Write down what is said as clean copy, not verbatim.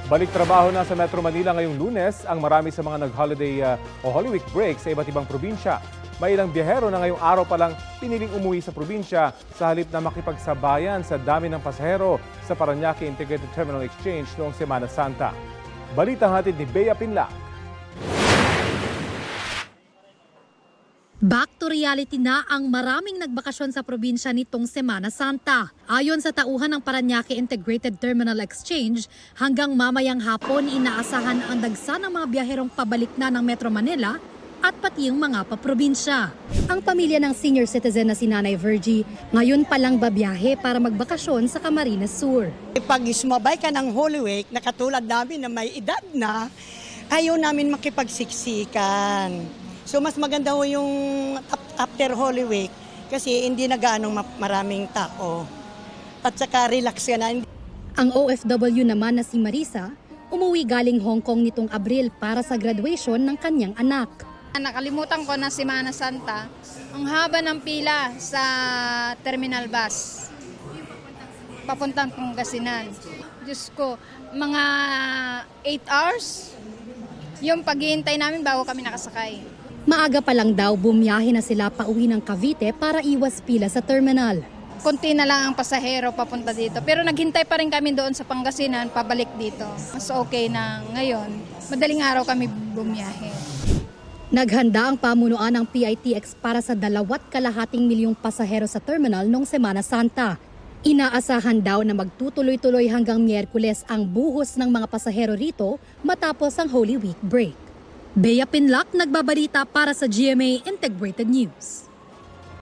Balik trabaho na sa Metro Manila ngayong Lunes ang marami sa mga nag-holiday o Holy Week break sa iba't ibang probinsya. May ilang biyahero na ngayong araw pa lang piniling umuwi sa probinsya sa halip na makipagsabayan sa dami ng pasahero sa Parañaque Integrated Terminal Exchange noong Semana Santa. Balitang hatid ni Bea Pinlac. Back to reality na ang maraming nagbakasyon sa probinsya nitong Semana Santa. Ayon sa tauhan ng Parañaque Integrated Terminal Exchange, hanggang mamayang hapon inaasahan ang dagsa ng mga biyaherong pabalik na ng Metro Manila at pati yung mga paprobinsya. Ang pamilya ng senior citizen na si Nanay Virgie, ngayon palang babiyahe para magbakasyon sa Camarines Sur. Pag sumabay ka ng Holy Week, na katulad namin na may edad na, ayaw namin makipagsiksikan. So mas maganda ho yung after Holy Week kasi hindi na gaanong maraming tao. At saka relax ka na. Ang OFW naman na si Marisa, umuwi galing Hong Kong nitong Abril para sa graduation ng kanyang anak. Nakalimutan ko na Semana Santa, ang haba ng pila sa terminal bus. Papuntang Pangasinan. Diyos ko, mga 8 hours yung paghihintay namin bago kami nakasakay. Maaga pa lang daw bumiyahe na sila pauwi ng Cavite para iwas pila sa terminal. Konti na lang ang pasahero papunta dito. Pero naghintay pa rin kami doon sa Pangasinan pabalik dito. Mas okay na ngayon. Madaling araw kami bumiyahe. Naghanda ang pamunuan ng PITX para sa 2.2 milyong pasahero sa terminal noong Semana Santa. Inaasahan daw na magtutuloy-tuloy hanggang Miyerkules ang buhos ng mga pasahero rito matapos ang Holy Week break. Bea Pinlac, nagbabalita para sa GMA Integrated News.